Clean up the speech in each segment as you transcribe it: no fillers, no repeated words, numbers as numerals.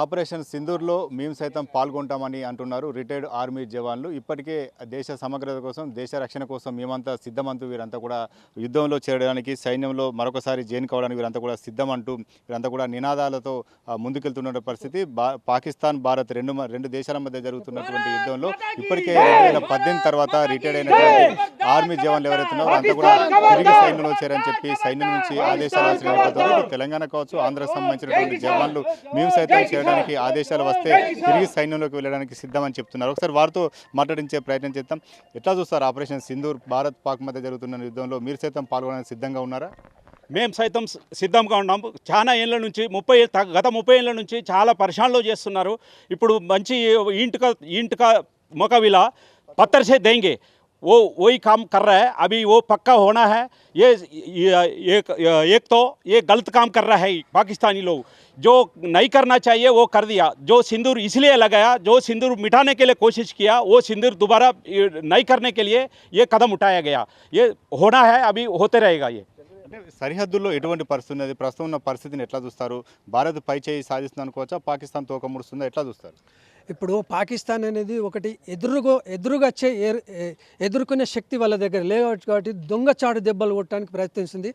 Operation సింధూర్లో మేము సైతం పాల్గొంటామని అంటున్నారు రిటైర్డ్ ఆర్మీ జవాన్లు. ఇప్పటికే దేశ సమగ్రత కోసం, దేశ రక్షణ కోసం మేమంతా సిద్ధమంటూ వీరంతా కూడా యుద్ధంలో చేరడానికి, సైన్యంలో మరొకసారి జాయిన్ కావడానికి వీరంతా కూడా సిద్ధమంటూ వీరంతా కూడా నినాదాలతో ముందుకెళ్తున్న పరిస్థితి. పాకిస్తాన్, భారత్ రెండు దేశాల మధ్య జరుగుతున్నటువంటి యుద్ధంలో ఇప్పటికే 2018 తర్వాత రిటైర్డ్ అయినటువంటి ఆర్మీ జవాన్లు ఎవరైతే ఉన్నారో అంతా కూడా తిరిగి సైన్యంలో చేరని చెప్పి సైన్యం నుంచి ఆదేశాలు వచ్చిన నేపథ్యంలో తెలంగాణ కావచ్చు, ఆంధ్రకు సంబంధించినటువంటి జవాన్లు మేము సైతం చేయడానికి ఆదేశాలు వస్తే తిరిగి సైన్యంలోకి వెళ్ళడానికి సిద్ధమని చెప్తున్నారు. ఒకసారి వారితో మాట్లాడించే ప్రయత్నం చేద్దాం. ఎట్లా చూస్తారు ఆపరేషన్ సింధూర్, భారత్ పాక్ మధ్య జరుగుతున్న యుద్ధంలో మీరు సైతం పాల్గొనడానికి సిద్ధంగా ఉన్నారా? మేము సైతం సిద్ధంగా ఉన్నాం. చాలా ఏళ్ళ నుంచి గత 30 ఏళ్ళ నుంచి చాలా పరిశానలో చేస్తున్నారు. ఇప్పుడు మంచి ఇంటిక मुकाबला पत्थर से देंगे, वो वही काम कर रहा है. अभी वो पक्का होना है. ये एक तो ये गलत काम कर रहा है पाकिस्तानी लोग, जो नहीं करना चाहिए वो कर दिया. जो सिंदूर इसलिए लगाया, जो सिंदूर मिटाने के लिए कोशिश किया, वो सिंदूर दोबारा नहीं करने के लिए ये कदम उठाया गया. ये होना है, अभी होते रहेगा. ये సరిహద్దుల్లో ఎటువంటి పరిస్థితి ఉన్నది? ప్రస్తుతం ఉన్న పరిస్థితిని ఎట్లా చూస్తారు? భారత్ పై చేయి సాధిస్తుంది అనుకోవచ్చా? పాకిస్తాన్ తోక ముడుస్తుందా? ఎట్లా చూస్తారు? ఇప్పుడు పాకిస్తాన్ అనేది ఒకటి ఎదురుగా ఎదుర్కొనే శక్తి వాళ్ళ దగ్గర లేదు కాబట్టి దొంగచాటు దెబ్బలు కొట్టడానికి ప్రయత్నిస్తుంది.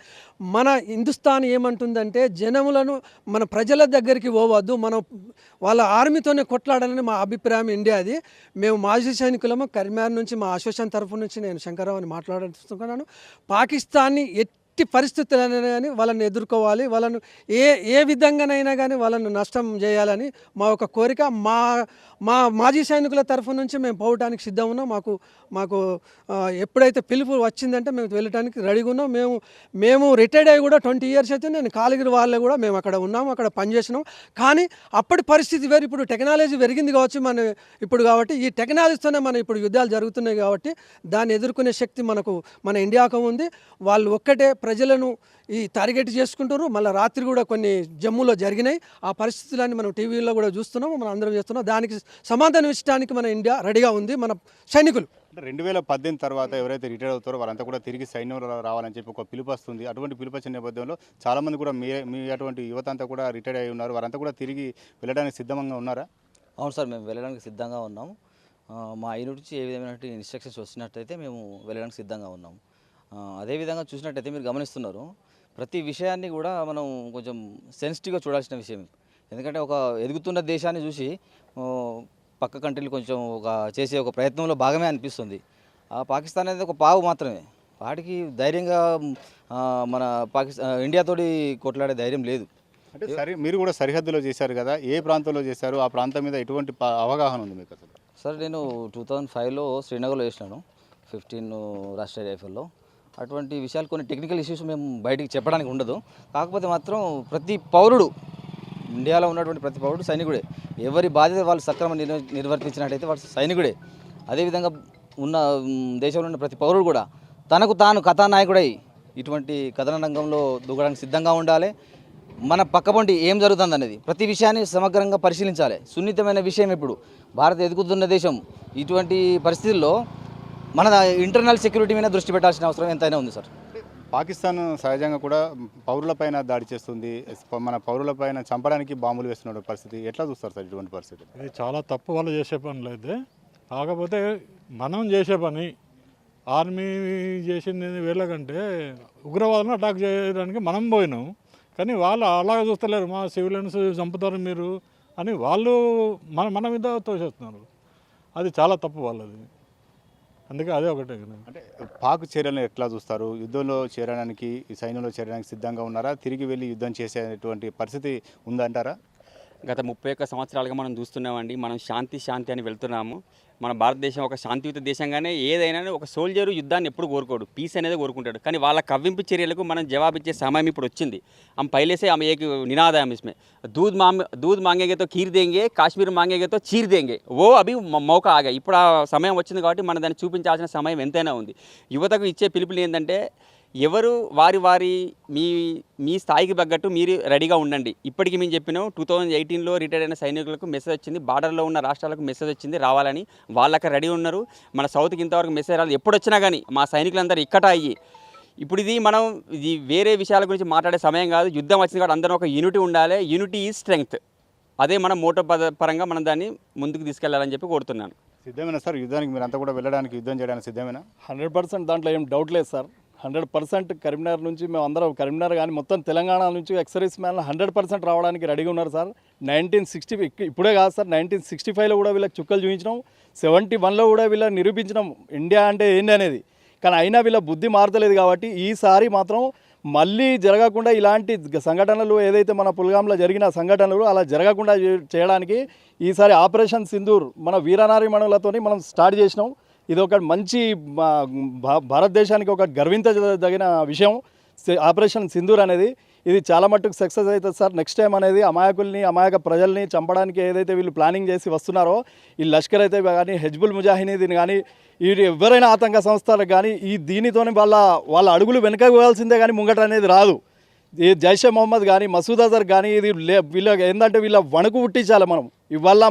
మన హిందుస్థాన్ ఏమంటుందంటే జనములను మన ప్రజల దగ్గరికి పోవద్దు, మనం వాళ్ళ ఆర్మీతోనే కొట్లాడాలని మా అభిప్రాయం ఇండియాది. మేము మాజీ సైనికులము కరీంనగర్ నుంచి మా అసోసియేషన్ తరఫు నుంచి నేను శంకర్రావు అని మాట్లాడుతున్నాను. పాకిస్తాన్ని ఎట్టి పరిస్థితులైనా కానీ వాళ్ళని ఎదుర్కోవాలి, వాళ్ళను ఏ విధంగానైనా కానీ వాళ్ళను నష్టం చేయాలని మా ఒక కోరిక. మా మాజీ సైనికుల తరఫు నుంచి మేము పోవడానికి సిద్ధం ఉన్నాం. మాకు ఎప్పుడైతే పిలుపు వచ్చిందంటే మేము వెళ్ళడానికి రెడీగా ఉన్నాం. మేము రిటైర్డ్ అయ్యి కూడా 20 years అయితే నేను కాలిగిరి వాళ్ళే కూడా మేము అక్కడ ఉన్నాము, అక్కడ పనిచేసినాం. కానీ అప్పటి పరిస్థితి వేరు. ఇప్పుడు టెక్నాలజీ పెరిగింది కావచ్చు కాబట్టి ఈ టెక్నాలజీతోనే ఇప్పుడు యుద్ధాలు జరుగుతున్నాయి కాబట్టి దాన్ని ఎదుర్కొనే శక్తి మన ఇండియాకు ఉంది. వాళ్ళు ఒక్కటే ప్రజలను ఈ టార్గెట్ చేసుకుంటారు. మళ్ళీ రాత్రి కూడా కొన్ని జమ్మూలో జరిగినాయి. ఆ పరిస్థితులన్నీ మనం టీవీలో కూడా చూస్తున్నాం, మనం అందరం చేస్తున్నాం. దానికి సమాధానం ఇచ్చడానికి మన ఇండియా రెడీగా ఉంది. మన సైనికులు 2018 తర్వాత ఎవరైతే రిటైర్ అవుతారో వారంతా కూడా తిరిగి సైన్యంలో రావాలని చెప్పి ఒక పిలుపు వస్తుంది. అటువంటి పిలుపు వచ్చిన నేపథ్యంలో చాలామంది కూడా మీ అటువంటి యువత అంతా కూడా రిటైర్ అయి ఉన్నారు. వారంతా కూడా తిరిగి వెళ్ళడానికి సిద్ధంగా ఉన్నారా? అవును సార్, మేము వెళ్ళడానికి సిద్ధంగా ఉన్నాము. మా యూనిట్ నుంచి ఏ విధమైన ఇన్స్ట్రక్షన్స్ వచ్చినట్టయితే మేము వెళ్ళడానికి సిద్ధంగా ఉన్నాము. అదేవిధంగా చూసినట్టయితే మీరు గమనిస్తున్నారు, ప్రతి విషయాన్ని కూడా మనం కొంచెం సెన్సిటివ్గా చూడాల్సిన విషయం. ఎందుకంటే ఒక ఎదుగుతున్న దేశాన్ని చూసి పక్క కంట్రీలు కొంచెం చేసే ఒక ప్రయత్నంలో భాగమే అనిపిస్తుంది. పాకిస్తాన్ అనేది ఒక పావు మాత్రమే. వాటికి ధైర్యంగా మన ఇండియాతోటి కొట్లాడే ధైర్యం లేదు. అంటే మీరు కూడా సరిహద్దులో చేశారు కదా, ఏ ప్రాంతంలో చేశారు? ఆ ప్రాంతం మీద ఎటువంటి అవగాహన ఉంది మీకు అసలు? సార్, నేను 2005లో శ్రీనగర్లో చేసినాను, 15 రాష్ట్రీయ రైఫల్లో. అటువంటి విషయాలు కొన్ని టెక్నికల్ ఇష్యూస్ మేము బయటికి చెప్పడానికి ఉండదు. కాకపోతే మాత్రం ప్రతి పౌరుడు, ఇండియాలో ఉన్నటువంటి ప్రతి పౌరుడు సైనికుడే. ఎవరి బాధ్యత వాళ్ళు సక్రమంగా నిర్వర్తించినట్టయితే వాడు సైనికుడే. అదేవిధంగా ఉన్న దేశంలో ఉన్న ప్రతి పౌరుడు కూడా తనకు తాను కథానాయకుడై ఇటువంటి కథన రంగంలో దూకడానికి సిద్ధంగా ఉండాలి. మన పక్కపొంటి ఏం జరుగుతుంది అనేది ప్రతి విషయాన్ని సమగ్రంగా పరిశీలించాలి. సున్నితమైన విషయం. ఇప్పుడు భారత్ ఎదుగుతున్న దేశం. ఇటువంటి పరిస్థితుల్లో మన ఇంటర్నల్ సెక్యూరిటీ మీద దృష్టి పెట్టాల్సిన అవసరం ఎంతైనా ఉంది సార్. పాకిస్తాన్ సహజంగా కూడా పౌరులపైన దాడి చేస్తుంది, మన పౌరులపైన చంపడానికి బాంబులు వేస్తున్న పరిస్థితి. ఎట్లా చూస్తారు సార్ ఇటువంటి పరిస్థితి? ఇది చాలా తప్పు వాళ్ళు చేసే పనులు అయితే. కాకపోతే మనం చేసే పని ఆర్మీ చేసింది వీళ్ళకంటే ఉగ్రవాదులను అటాక్ చేయడానికి మనం పోయినాం. కానీ వాళ్ళు అలాగే చూస్తలేరు, మా సివిలియన్స్ చంపుతారు మీరు అని వాళ్ళు మన మీద తోసేస్తున్నారు. అది చాలా తప్పు వాళ్ళది. అందుకే అదే ఒకటే. అంటే పాక్ చర్యలను ఎట్లా చూస్తారు? యుద్ధంలో చేరడానికి, సైన్యంలో చేరడానికి సిద్ధంగా ఉన్నారా? తిరిగి వెళ్ళి యుద్ధం చేసేటువంటి పరిస్థితి ఉందంటారా? గత 31 సంవత్సరాలుగా మనం చూస్తున్నామండి. మనం శాంతి అని వెళ్తున్నాము. మన భారతదేశం ఒక శాంతియుత దేశంగానే ఏదైనా ఒక సోల్జరు యుద్ధాన్ని ఎప్పుడు కోరుకోడు, పీస్ అనేది కోరుకుంటాడు. కానీ వాళ్ళ కవ్వింపు చర్యలకు మనం జవాబిచ్చే సమయం ఇప్పుడు వచ్చింది. हम पहले से हम एक निनाद है हम इसमें, दूध मांगेंगे तो खीर देंगे, काश्मीर मांगेंगे तो चीर देंगे. वो अभी मौका आ गया. ఇప్పుడు ఆ సమయం వచ్చింది కాబట్టి మనం దాన్ని చూపించాల్సిన సమయం ఎంతైనా ఉంది. యువతకు ఇచ్చే పిలుపులు ఏంటంటే ఎవరు వారి మీ స్థాయికి తగ్గట్టు మీరు రెడీగా ఉండండి. ఇప్పటికీ మేము చెప్పినాం, 2018లో రిటైర్ అయిన సైనికులకు మెసేజ్ వచ్చింది, బార్డర్లో ఉన్న రాష్ట్రాలకు మెసేజ్ వచ్చింది రావాలని. వాళ్ళకి రెడీ ఉన్నారు. మన సౌత్కి ఇంతవరకు మెసేజ్ రాలేదు. ఎప్పుడు వచ్చినా కానీ మా సైనికులందరూ ఇక్కట అయ్యి, ఇప్పుడు ఇది వేరే విషయాల గురించి మాట్లాడే సమయం కాదు. యుద్ధం వచ్చింది కాబట్టి అందరూ ఒక యూనిటీ ఉండాలి. Unity is strength. అదే మన మోటో పరంగా మనం దాన్ని ముందుకు తీసుకెళ్లాలని చెప్పి కోరుతున్నాను. సిద్ధమేనా సార్ యుద్ధానికి? మీరు అంతా కూడా వెళ్ళడానికి, యుద్ధం చేయడానికి సిద్ధమేనా? 100% దాంట్లో ఏం డౌట్ లేదు సార్. 100% కరీంనగర్ నుంచి మేము అందరం, కరీంనగర్ కానీ మొత్తం తెలంగాణ నుంచి ఎక్సర్వీస్ మ్యాన్ 100% రావడానికి రెడీగా ఉన్నారు సార్. 1960 ఇప్పుడే కాదు సార్, 1965లో కూడా వీళ్ళకి చుక్కలు చూపించినాం, 71లో కూడా వీళ్ళకి నిరూపించినాం ఇండియా అంటే ఏంటి అనేది. కానీ అయినా వీళ్ళ బుద్ధి మారతలేదు కాబట్టి ఈసారి మాత్రం మళ్ళీ జరగకుండా ఇలాంటి సంఘటనలు ఏదైతే మన పుల్గాంలో జరిగిన సంఘటనలు అలా జరగకుండా చేయడానికి ఈసారి ఆపరేషన్ సింధూర్ మన వీరనారీమణులతో మనం స్టార్ట్ చేసినాం. ఇది ఒక మంచి భారతదేశానికి ఒక గర్వించదగిన విషయం ఆపరేషన్ సింధూర్ అనేది. ఇది చాలా మట్టుకు సక్సెస్ అవుతుంది సార్. నెక్స్ట్ టైం అనేది అమాయకుల్ని, అమాయక ప్రజల్ని చంపడానికి ఏదైతే వీళ్ళు ప్లానింగ్ చేసి వస్తున్నారో, ఈ లష్కర్ అయితే కానీ, హెజ్బుల్ ముజాహిదీన్ కానీ, ఈ ఎవరైనా ఆతంక సంస్థలకు కానీ ఈ దీనితోని వాళ్ళ అడుగులు వెనకకు పోవాల్సిందే కానీ ముంగట అనేది రాదు. ఈ జైషే మొహమ్మద్ కానీ, మసూద్ అజర్ కానీ, ఇది వీళ్ళ ఏంటంటే వీళ్ళ వణుకు పుట్టించాలి మనం. ఇవాళ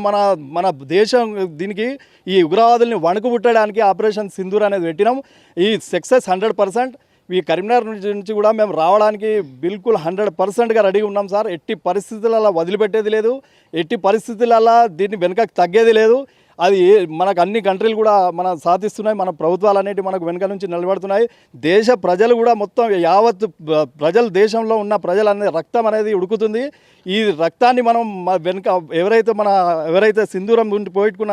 మన దేశం దీనికి ఈ ఉగ్రవాదుల్ని వణుకు పుట్టడానికి ఆపరేషన్ సింధూర్ అనేది పెట్టినాం. ఈ సక్సెస్ 100%. ఈ కరీంనగర్ నుంచి కూడా మేము రావడానికి బిల్కుల్ 100%గా రెడీగా ఉన్నాం సార్. ఎట్టి పరిస్థితులలో వదిలిపెట్టేది లేదు, ఎట్టి పరిస్థితులలో దీన్ని వెనుకకు తగ్గేది లేదు. అది మనకు అన్ని కంట్రీలు కూడా మన సాధిస్తున్నాయి, మన ప్రభుత్వాలు అనేవి మనకు వెనుక నుంచి నిలబడుతున్నాయి. దేశ ప్రజలు కూడా మొత్తం యావత్ ప్రజలు, దేశంలో ఉన్న ప్రజలు అనేది రక్తం అనేది ఉడుకుతుంది. ఈ రక్తాన్ని మనం ఎవరైతే సింధూరం గుండి పోయిట్టుకున్న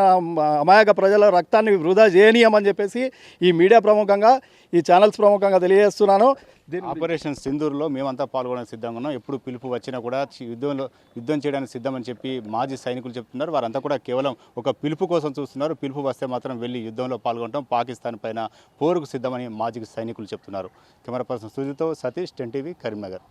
అమాయక ప్రజల రక్తాన్ని వృధా చేయనీయమని చెప్పేసి ఈ మీడియా ప్రముఖంగా, ఈ ఛానల్స్ ప్రముఖంగా తెలియజేస్తున్నాను. ఆపరేషన్ సింధూర్లో మేమంతా పాల్గొనడానికి సిద్ధంగా ఉన్నాం. ఎప్పుడు పిలుపు వచ్చినా కూడా యుద్ధం చేయడానికి సిద్ధమని చెప్పి మాజీ సైనికులు చెప్తున్నారు. వారంతా కూడా కేవలం ఒక పిలుపు కోసం చూస్తున్నారు. పిలుపు వస్తే మాత్రం వెళ్ళి యుద్ధంలో పాల్గొనడం, పాకిస్తాన్ పైన పోరుకు సిద్ధమని మాజీ సైనికులు చెప్తున్నారు. కెమెరా పర్సన్ సుజిత్తో సతీష్, 10 టీవీ, కరీంనగర్.